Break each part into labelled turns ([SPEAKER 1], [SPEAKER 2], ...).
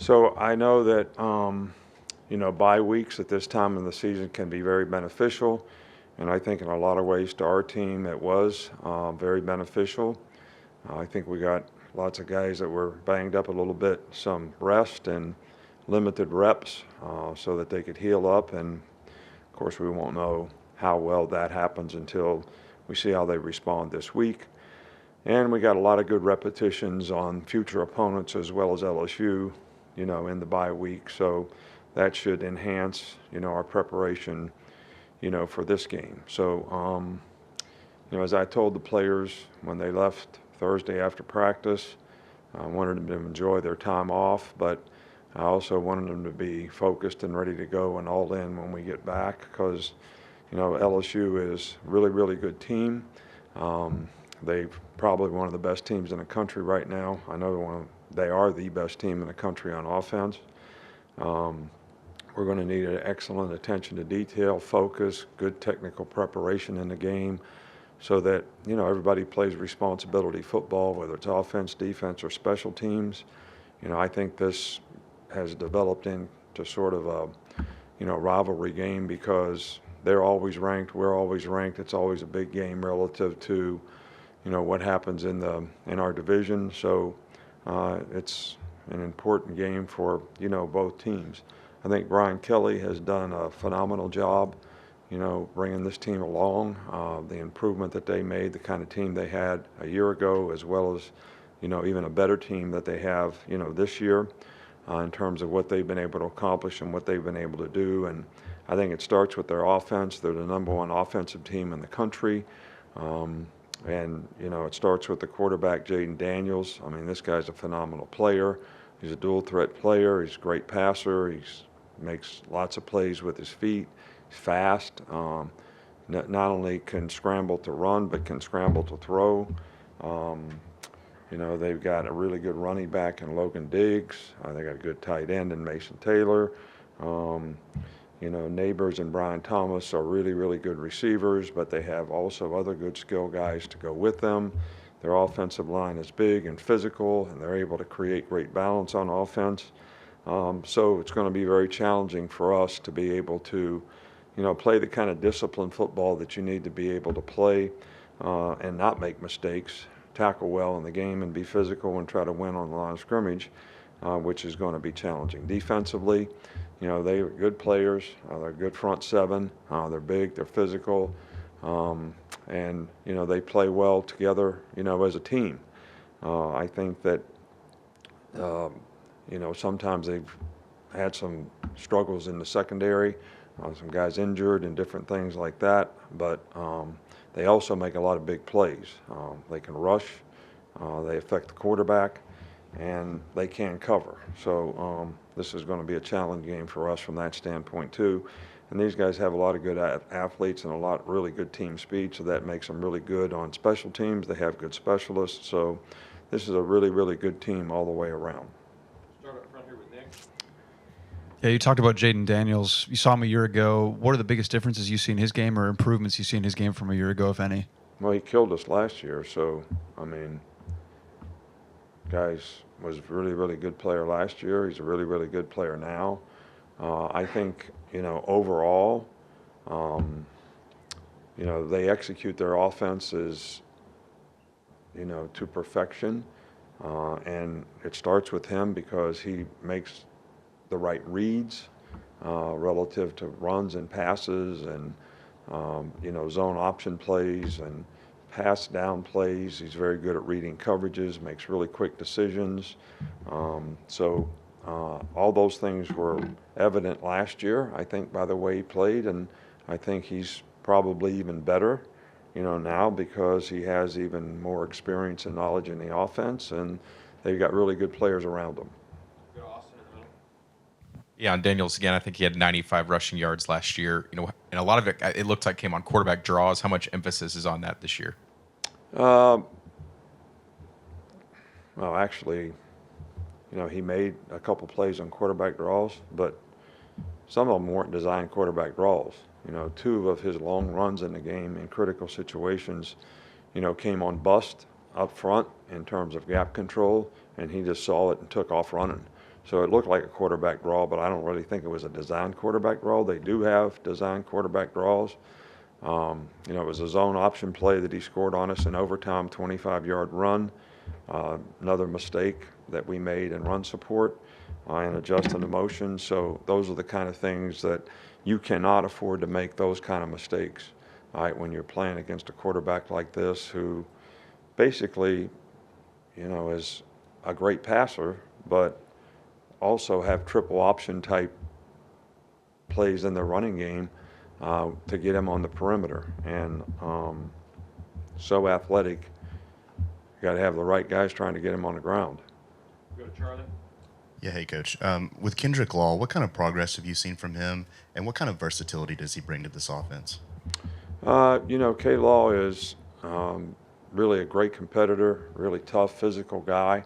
[SPEAKER 1] So I know that bye weeks at this time of the season can be very beneficial, and I think in a lot of ways to our team it was very beneficial. I think we got lots of guys that were banged up a little bit, some rest and limited reps so that they could heal up. And of course, we won't know how well that happens until we see how they respond this week. And we got a lot of good repetitions on future opponents as well as LSU, in the bye week. So that should enhance, our preparation, for this game. So, as I told the players when they left Thursday after practice, I wanted them to enjoy their time off, but I also wanted them to be focused and ready to go and all in when we get back because, LSU is really, really good team. They're probably one of the best teams in the country right now. I know they are the best team in the country on offense. We're going to need an excellent attention to detail, focus, good technical preparation in the game so that, everybody plays responsibility football, whether it's offense, defense, or special teams. I think this has developed into sort of a, rivalry game because they're always ranked, we're always ranked. It's always a big game relative to, what happens in our division. So it's an important game for, both teams. I think Brian Kelly has done a phenomenal job, bringing this team along, the improvement that they made, the kind of team they had a year ago, as well as, even a better team that they have, this year in terms of what they've been able to accomplish and what they've been able to do. And I think it starts with their offense. They're the #1 offensive team in the country. And, it starts with the quarterback, Jaden Daniels. I mean, this guy's a phenomenal player. He's a dual threat player. He's a great passer. He makes lots of plays with his feet. He's fast. Not only can scramble to run, but can scramble to throw. They've got a really good running back in Logan Diggs. They got a good tight end in Mason Taylor. Neighbors and Brian Thomas are really, really good receivers, but they have also other good skill guys to go with them. Their offensive line is big and physical, and they're able to create great balance on offense. So it's going to be very challenging for us to be able to, play the kind of disciplined football that you need to be able to play and not make mistakes, tackle well in the game, and be physical and try to win on the line of scrimmage, which is going to be challenging. Defensively, they are good players. They're a good front seven. They're big. They're physical. And, they play well together, as a team. I think that, sometimes they've had some struggles in the secondary, some guys injured and different things like that. But they also make a lot of big plays. They can rush. They affect the quarterback. And they can cover. So this is going to be a challenge game for us from that standpoint too. And these guys have a lot of good athletes and a lot really good team speed, so that makes them really good on special teams. They have good specialists. So this is a really, really good team all the way around.
[SPEAKER 2] Start up front here with Nick.
[SPEAKER 3] Yeah, you talked about Jaden Daniels. You saw him a year ago. What are the biggest differences you see in his game or improvements you see in his game from a year ago, if any?
[SPEAKER 1] Well, he killed us last year. So, guys was a really, really good player last year. He's a really, really good player now. I think, overall, they execute their offenses, to perfection. And it starts with him because he makes the right reads relative to runs and passes and, zone option plays and pass down plays. He's very good at reading coverages, makes really quick decisions. So all those things were evident last year, I think, by the way he played, and I think he's probably even better, now because he has even more experience and knowledge in the offense, and they've got really good players around him.
[SPEAKER 2] Go to Austin in the middle.
[SPEAKER 4] Yeah, on Daniels again, I think he had 95 rushing yards last year. And a lot of it looked like came on quarterback draws. How much emphasis is on that this year?
[SPEAKER 1] Well, actually, he made a couple plays on quarterback draws, but some of them weren't designed quarterback draws. 2 of his long runs in the game in critical situations, came on bust up front in terms of gap control, and he just saw it and took off running. So it looked like a quarterback draw, but I don't really think it was a designed quarterback draw. They do have designed quarterback draws. You know, it was a zone option play that he scored on us in overtime, 25-yard run. Another mistake that we made in run support and adjusting the motion. So those are the kind of things that you cannot afford to make those kind of mistakes, all right, when you're playing against a quarterback like this who basically, you know, is a great passer, but also have triple option type plays in their running game to get him on the perimeter. And so athletic, you got to have the right guys trying to get him on the ground.
[SPEAKER 2] Go to Charlie.
[SPEAKER 5] Yeah, hey, Coach. With Kendrick Law, what kind of progress have you seen from him, and what kind of versatility does he bring to this offense?
[SPEAKER 1] You know, K. Law is really a great competitor, really tough, physical guy.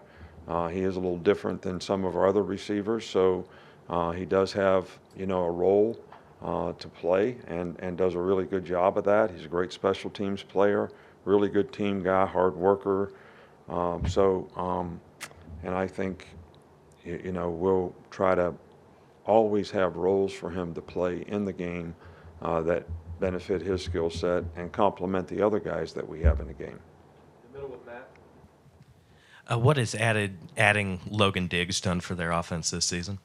[SPEAKER 1] He is a little different than some of our other receivers, so he does have, you know, a role to play and does a really good job of that. He's a great special teams player, really good team guy, hard worker. And I think, you know, we'll try to always have roles for him to play in the game that benefit his skill set and complement the other guys that we have in the game.
[SPEAKER 2] The middle with Matt.
[SPEAKER 6] What has adding Logan Diggs done for their offense this season?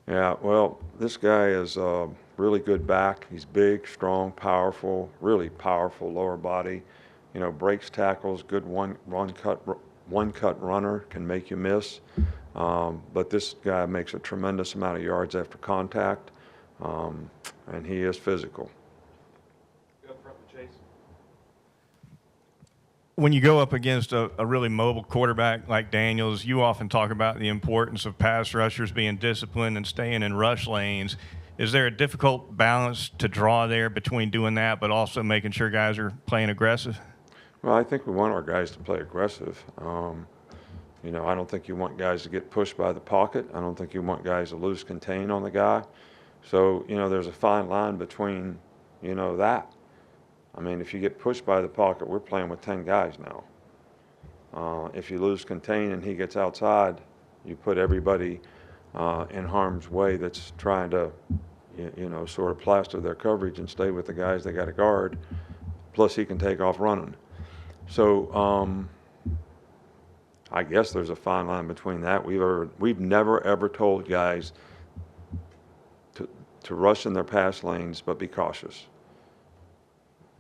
[SPEAKER 1] Yeah, well, this guy is a really good back. He's big, strong, powerful, really powerful lower body. You know, breaks tackles, good one cut runner, can make you miss. But this guy makes a tremendous amount of yards after contact, and he is physical.
[SPEAKER 2] Go up front with Chase.
[SPEAKER 7] When you go up against a really mobile quarterback like Daniels, you often talk about the importance of pass rushers being disciplined and staying in rush lanes. Is there a difficult balance to draw there between doing that but also making sure guys are playing aggressive?
[SPEAKER 1] Well, I think we want our guys to play aggressive. You know, I don't think you want guys to get pushed by the pocket. I don't think you want guys to lose contain on the guy. So, you know, there's a fine line between, you know, that. I mean, if you get pushed by the pocket, we're playing with 10 guys now. If you lose contain and he gets outside, you put everybody in harm's way that's trying to, you know, sort of plaster their coverage and stay with the guys they got to guard. Plus, he can take off running. So I guess there's a fine line between that. We've never ever told guys to rush in their pass lanes, but be cautious.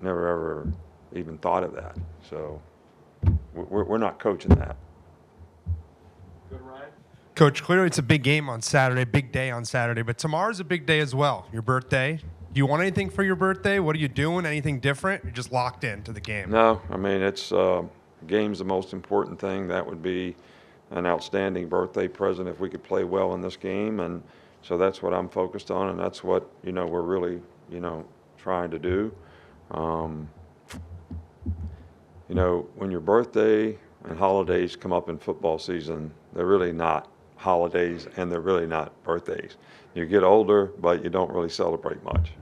[SPEAKER 1] Never ever even thought of that. So we're not coaching that.
[SPEAKER 2] Go to Ryan.
[SPEAKER 8] Coach, clearly it's a big game on Saturday, big day on Saturday, but tomorrow's a big day as well, your birthday. Do you want anything for your birthday? What are you doing? Anything different? You're just locked into the game.
[SPEAKER 1] No, I mean, it's game's the most important thing. That would be an outstanding birthday present if we could play well in this game. And so that's what I'm focused on, and that's what, you know, we're really, you know, trying to do. You know, when your birthday and holidays come up in football season, they're really not holidays and they're really not birthdays. You get older, but you don't really celebrate much.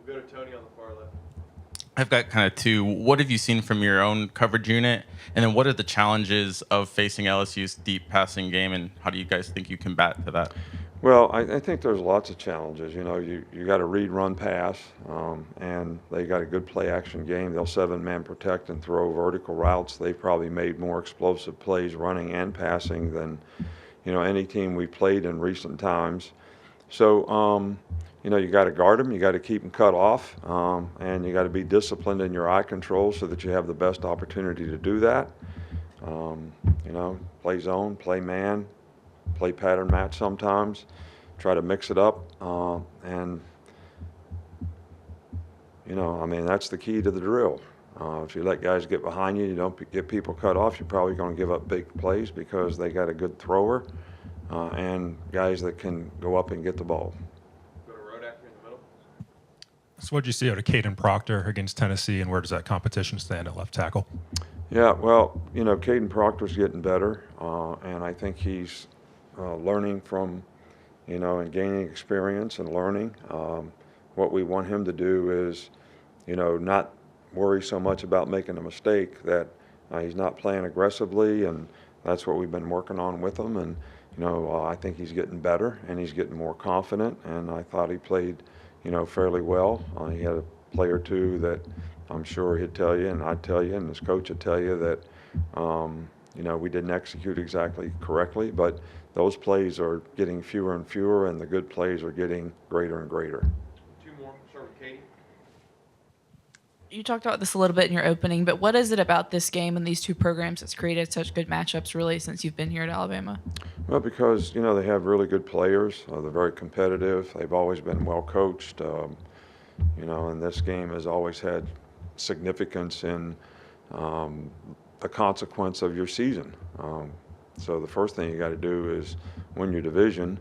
[SPEAKER 2] We'll go to Tony on the far left.
[SPEAKER 9] I've got kind of two. What have you seen from your own coverage unit? And then what are the challenges of facing LSU's deep passing game, and how do you guys think you combat to that?
[SPEAKER 1] Well, I think there's lots of challenges. You know, you got to read, run, pass, and they got a good play action game. They'll 7-man protect and throw vertical routes. They've probably made more explosive plays running and passing than, you know, any team we played in recent times. So, you know, you got to guard them, you got to keep them cut off, and you got to be disciplined in your eye control so that you have the best opportunity to do that. You know, play zone, play man, play pattern match sometimes, try to mix it up, and, you know, I mean, that's the key to the drill. If you let guys get behind you, you don't get people cut off, you're probably going to give up big plays because they got a good thrower and guys that can go up and get the ball.
[SPEAKER 2] Go to Rodak here in the middle.
[SPEAKER 10] So what did you see out of Kaden Proctor against Tennessee, and where does that competition stand at left tackle?
[SPEAKER 1] Yeah, well, you know, Kaden Proctor's getting better, and I think he's learning from, you know, and gaining experience and learning. What we want him to do is, you know, not worry so much about making a mistake that he's not playing aggressively and that's what we've been working on with him. And, I think he's getting better and he's getting more confident. And I thought he played, fairly well. He had a play or two that I'm sure he'd tell you, and I'd tell you, and his coach would tell you that, we didn't execute exactly correctly. But those plays are getting fewer and fewer, and the good plays are getting greater and greater.
[SPEAKER 2] Two more. Start with Katie.
[SPEAKER 11] You talked about this a little bit in your opening, but what is it about this game and these two programs that's created such good matchups really since you've been here at Alabama?
[SPEAKER 1] Well, because, they have really good players. They're very competitive. They've always been well coached. And this game has always had significance in the consequence of your season. So the first thing you got to do is win your division.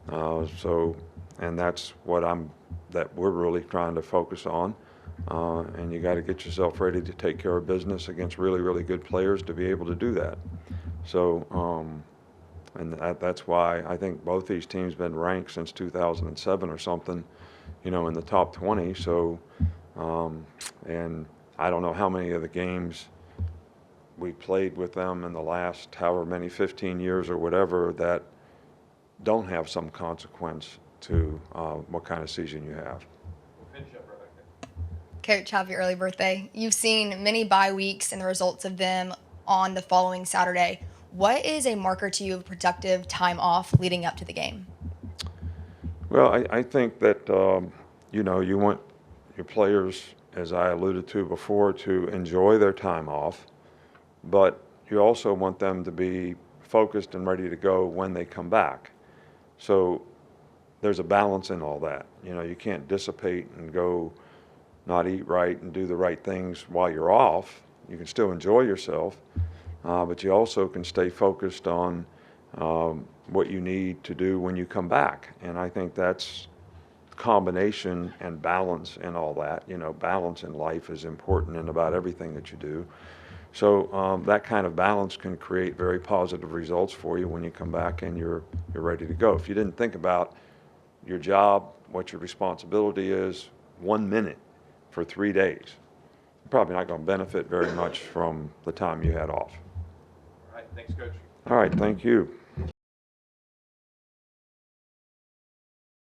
[SPEAKER 1] And that's that we're really trying to focus on. And you got to get yourself ready to take care of business against really, really good players to be able to do that. So, and that's why I think both these teams been ranked since 2007 or something, in the top 20. So, and I don't know how many of the games we played with them in the last however many 15 years or whatever that don't have some consequence to what kind of season you have.
[SPEAKER 2] We'll finish up right back there.
[SPEAKER 12] Coach, happy early birthday. You've seen many bye weeks and the results of them on the following Saturday. What is a marker to you of productive time off leading up to the game?
[SPEAKER 1] Well, I think that, you want your players, as I alluded to before, to enjoy their time off, but you also want them to be focused and ready to go when they come back. So there's a balance in all that. You can't dissipate and go not eat right and do the right things while you're off. You can still enjoy yourself, but you also can stay focused on what you need to do when you come back. And I think that's combination and balance and all that. Balance in life is important in about everything that you do. So that kind of balance can create very positive results for you when you come back and you're ready to go. If you didn't think about your job, what your responsibility is, 1 minute for 3 days, you're probably not going to benefit very much from the time you had off.
[SPEAKER 2] All right. Thanks, Coach.
[SPEAKER 1] All right, thank you.